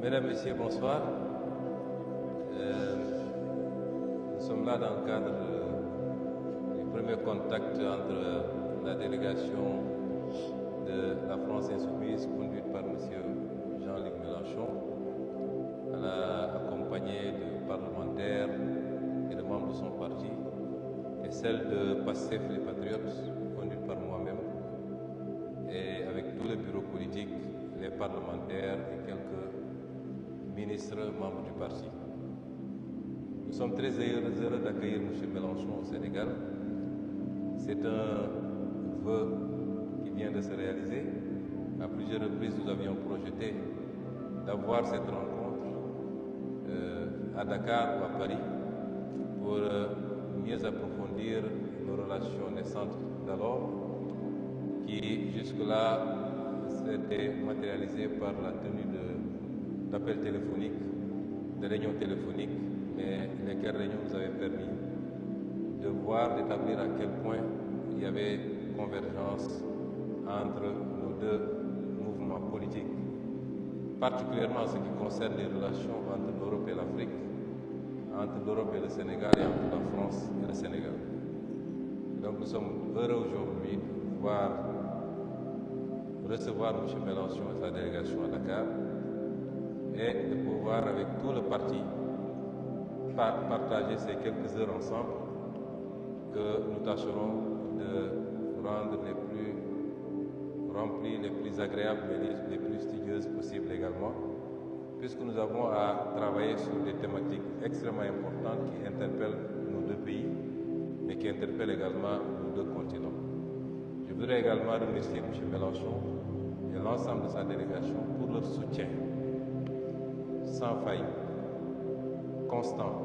Mesdames, Messieurs, bonsoir. Nous sommes là dans le cadre du premier contact entre la délégation de la France Insoumise, conduite par M. Jean-Luc Mélenchon, accompagné de parlementaires et de membres de son parti, et celle de PASTEF les Patriotes, conduite par moi-même, et avec tout le bureau politique, les parlementaires et quelques ministres membres du parti. Nous sommes très heureux d'accueillir M. Mélenchon au Sénégal. C'est un vœu qui vient de se réaliser. À plusieurs reprises, nous avions projeté d'avoir cette rencontre à Dakar ou à Paris pour mieux approfondir nos relations naissantes d'alors, qui jusque-là s'étaient matérialisées par la tenue d'appels téléphoniques, de réunions téléphoniques, mais lesquelles réunions nous avaient permis de voir, d'établir à quel point il y avait convergence entre nos deux mouvements politiques, particulièrement en ce qui concerne les relations entre l'Europe et l'Afrique, entre l'Europe et le Sénégal et entre la France et le Sénégal. Donc nous sommes heureux aujourd'hui de pouvoir recevoir M. Mélenchon et sa délégation à Dakar, et de pouvoir, avec tout le parti, partager ces quelques heures ensemble que nous tâcherons de rendre les plus remplies, les plus agréables, mais les plus studieuses possibles également, puisque nous avons à travailler sur des thématiques extrêmement importantes qui interpellent nos deux pays, mais qui interpellent également nos deux continents. Je voudrais également remercier M. Mélenchon et l'ensemble de sa délégation pour leur soutien sans faille, constant,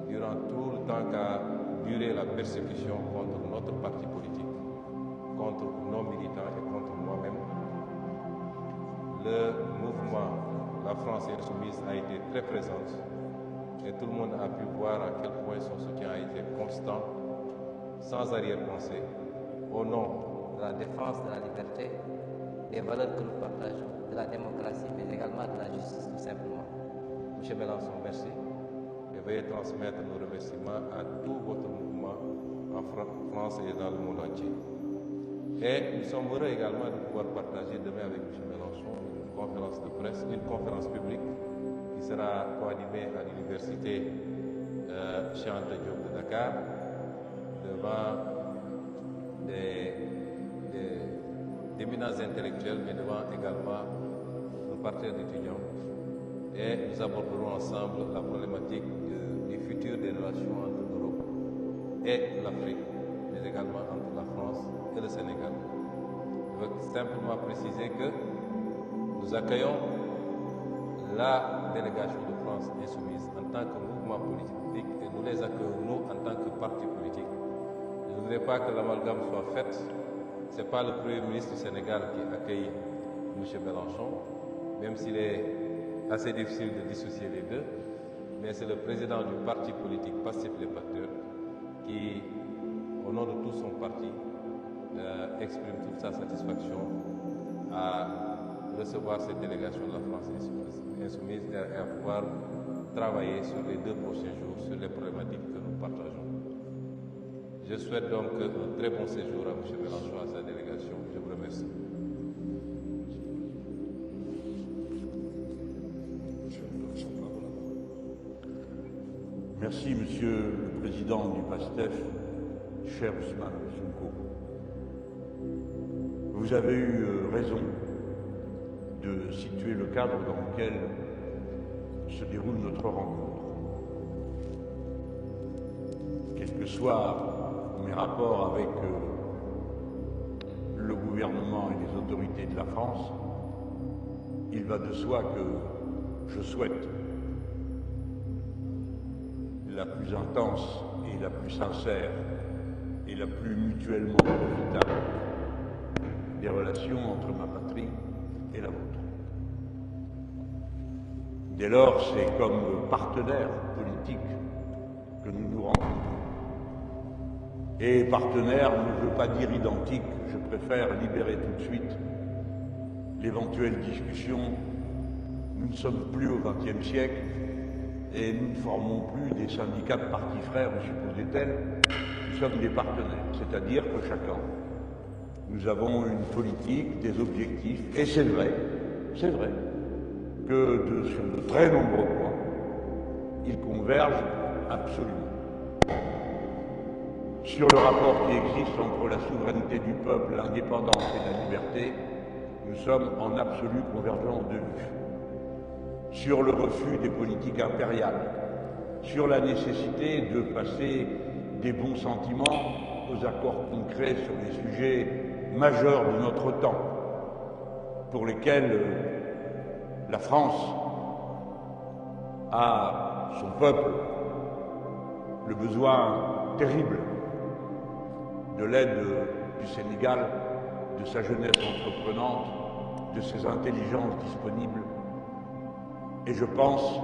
durant tout le temps qu'a duré la persécution contre notre parti politique, contre nos militants et contre moi-même. Le mouvement La France Insoumise a été très présente et tout le monde a pu voir à quel point son soutien a été constant, sans arrière-pensée, au nom de la défense de la liberté, des valeurs que nous partageons, de la démocratie, mais également de la justice, tout simplement. M. Mélenchon, merci. Et veuillez transmettre nos remerciements à tout votre mouvement en France et dans le monde entier. Et nous sommes heureux également de pouvoir partager demain avec M. Mélenchon une conférence de presse, une conférence publique qui sera coanimée à l'université Cheikh Anta Diop de Dakar devant d'éminents intellectuels, mais devant également nos partenaires d'étudiants. Et nous aborderons ensemble la problématique du futur des relations entre l'Europe et l'Afrique, mais également entre la France et le Sénégal. Je veux simplement préciser que nous accueillons la délégation de France Insoumise en tant que mouvement politique et nous les accueillons nous en tant que parti politique. Je ne voudrais pas que l'amalgame soit fait. Ce n'est pas le Premier ministre du Sénégal qui accueille M. Mélenchon, même s'il est assez difficile de dissocier les deux, mais c'est le président du parti politique Pastef les Patriotes qui, au nom de tout son parti, exprime toute sa satisfaction à recevoir cette délégation de la France insoumise et à pouvoir travailler sur les 2 prochains jours sur les problématiques que nous partageons. Je souhaite donc un très bon séjour à M. Mélenchon et à sa délégation. Je vous remercie. Merci, Monsieur le Président du PASTEF, cher Ousmane Sonko. Vous avez eu raison de situer le cadre dans lequel se déroule notre rencontre. Quels que soient mes rapports avec le gouvernement et les autorités de la France, il va de soi que je souhaite la plus intense et la plus sincère et la plus mutuellement profitable des relations entre ma patrie et la vôtre. Dès lors, c'est comme partenaire politique que nous nous rencontrons. Et partenaire ne veut pas dire identique, je préfère libérer tout de suite l'éventuelle discussion. Nous ne sommes plus au XXe siècle et nous ne formons plus des syndicats de partis frères, ou supposait-elle, nous sommes des partenaires, c'est-à-dire que chacun, nous avons une politique, des objectifs, et c'est vrai, que sur de très nombreux points, ils convergent absolument. Sur le rapport qui existe entre la souveraineté du peuple, l'indépendance et la liberté, nous sommes en absolue convergence de vue. Sur le refus des politiques impériales, sur la nécessité de passer des bons sentiments aux accords concrets sur les sujets majeurs de notre temps, pour lesquels la France a, son peuple, le besoin terrible de l'aide du Sénégal, de sa jeunesse entreprenante, de ses intelligences disponibles. Et je pense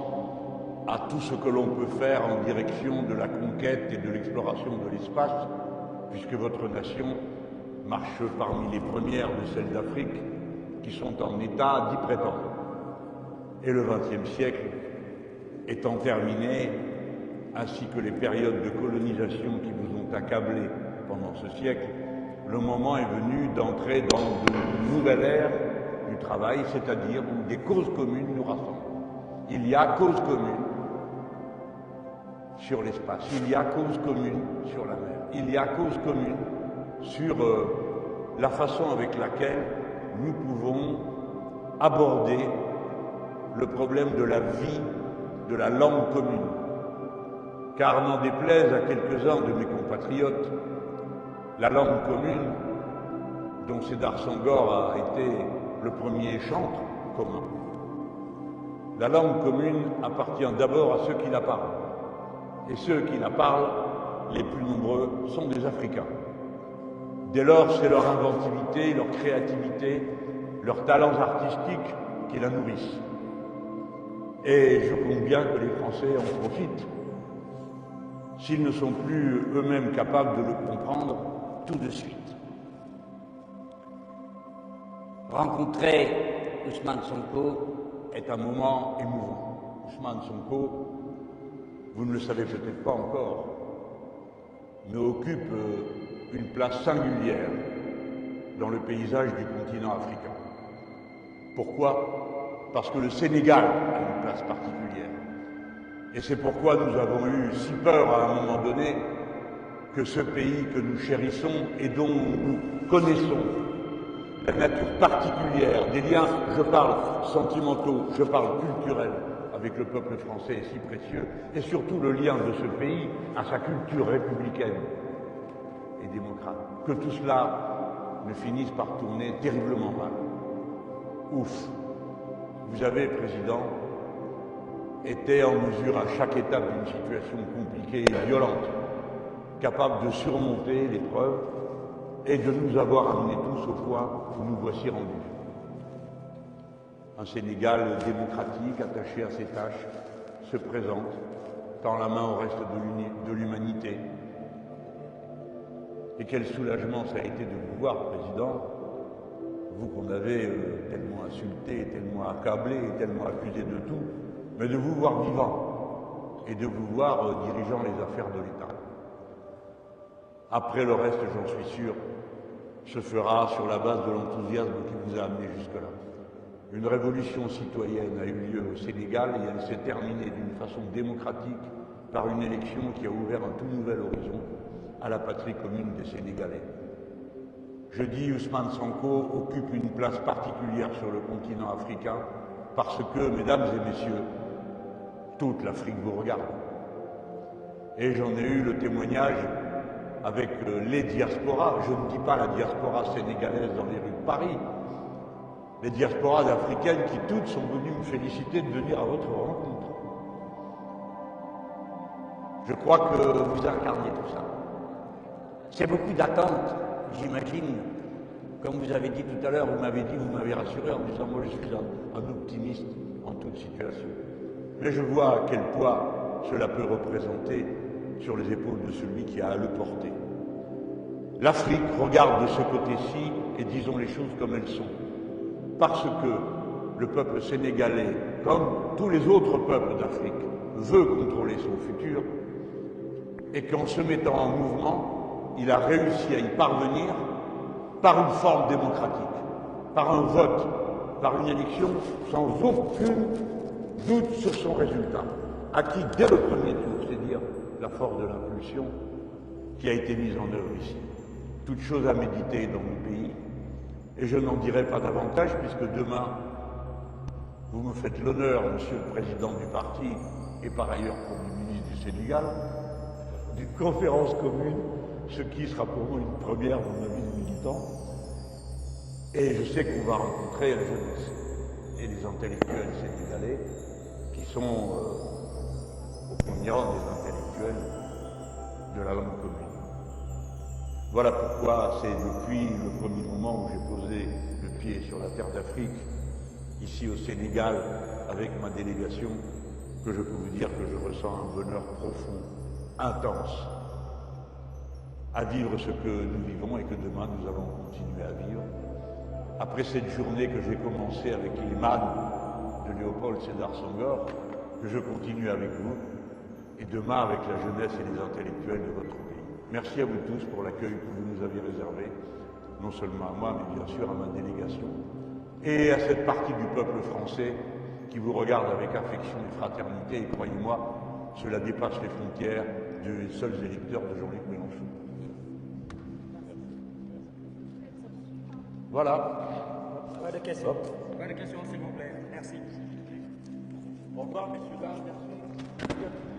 à tout ce que l'on peut faire en direction de la conquête et de l'exploration de l'espace, puisque votre nation marche parmi les premières de celles d'Afrique qui sont en état d'y prétendre. Et le XXe siècle étant terminé, ainsi que les périodes de colonisation qui vous ont accablé pendant ce siècle, le moment est venu d'entrer dans une nouvelle ère du travail, c'est-à-dire où des causes communes nous rassemblent. Il y a cause commune sur l'espace, il y a cause commune sur la mer, il y a cause commune sur la façon avec laquelle nous pouvons aborder le problème de la vie, de la langue commune. Car n'en déplaise à quelques-uns de mes compatriotes, la langue commune, dont Sédar Senghor a été le premier chantre commun, la langue commune appartient d'abord à ceux qui la parlent. Et ceux qui la parlent, les plus nombreux, sont des Africains. Dès lors, c'est leur inventivité, leur créativité, leurs talents artistiques qui la nourrissent. Et je compte bien que les Français en profitent, s'ils ne sont plus eux-mêmes capables de le comprendre tout de suite. Rencontrer Ousmane Sonko est un moment émouvant. Ousmane Sonko, vous ne le savez peut-être pas encore, mais occupe une place singulière dans le paysage du continent africain. Pourquoi ? Parce que le Sénégal a une place particulière. Et c'est pourquoi nous avons eu si peur à un moment donné que ce pays que nous chérissons et dont nous connaissons la nature particulière des liens, je parle sentimentaux, je parle culturels, avec le peuple français est si précieux, et surtout le lien de ce pays à sa culture républicaine et démocrate, que tout cela ne finisse par tourner terriblement mal. Ouf! Vous avez, Président, été en mesure à chaque étape d'une situation compliquée et violente, capable de surmonter l'épreuve et de nous avoir amenés tous au point où nous voici rendus. un Sénégal démocratique, attaché à ses tâches, se présente, tend la main au reste de l'humanité. Et quel soulagement ça a été de vous voir, Président, vous qu'on avait tellement insulté, tellement accablé, tellement accusé de tout, mais de vous voir vivant et de vous voir dirigeant les affaires de l'État. Après le reste, j'en suis sûr, se fera sur la base de l'enthousiasme qui vous a amené jusque-là. Une révolution citoyenne a eu lieu au Sénégal et elle s'est terminée d'une façon démocratique par une élection qui a ouvert un tout nouvel horizon à la patrie commune des Sénégalais. Je dis Ousmane Sonko occupe une place particulière sur le continent africain parce que, mesdames et messieurs, toute l'Afrique vous regarde. Et j'en ai eu le témoignage avec les diasporas, je ne dis pas la diaspora sénégalaise dans les rues de Paris, les diasporas africaines qui toutes sont venues me féliciter de venir à votre rencontre. Je crois que vous incarnez tout ça. C'est beaucoup d'attentes, j'imagine. Comme vous avez dit tout à l'heure, vous m'avez rassuré en disant moi je suis un optimiste en toute situation. Mais je vois à quel poids cela peut représenter sur les épaules de celui qui a à le porter. L'Afrique regarde de ce côté-ci et disons les choses comme elles sont. Parce que le peuple sénégalais, comme tous les autres peuples d'Afrique, veut contrôler son futur et qu'en se mettant en mouvement, il a réussi à y parvenir par une forme démocratique, par un vote, par une élection sans aucun doute sur son résultat, acquis dès le premier tour, c'est dire la force de l'impulsion qui a été mise en œuvre ici. Toute chose à méditer dans mon pays, et je n'en dirai pas davantage puisque demain, vous me faites l'honneur, Monsieur le Président du parti, et par ailleurs Premier ministre du Sénégal, d'une conférence commune, ce qui sera pour moi une première dans ma vie de militant. Et je sais qu'on va rencontrer la jeunesse et les intellectuels sénégalais qui sont au premier rang des intellectuels de la langue commune. Voilà pourquoi c'est depuis le premier moment où j'ai posé le pied sur la terre d'Afrique, ici au Sénégal, avec ma délégation, que je peux vous dire que je ressens un bonheur profond, intense, à vivre ce que nous vivons et que demain nous allons continuer à vivre. Après cette journée que j'ai commencée avec l'imam de Léopold Sédar Senghor, que je continue avec vous, et demain avec la jeunesse et les intellectuels de votre pays. Merci à vous tous pour l'accueil que vous nous avez réservé, non seulement à moi, mais bien sûr à ma délégation, et à cette partie du peuple français qui vous regarde avec affection et fraternité, et croyez-moi, cela dépasse les frontières des seuls électeurs de Jean-Luc Mélenchon. Voilà. Pas de questions. Pas de questions, s'il vous plaît. Merci. Au revoir, messieurs, dames. Merci.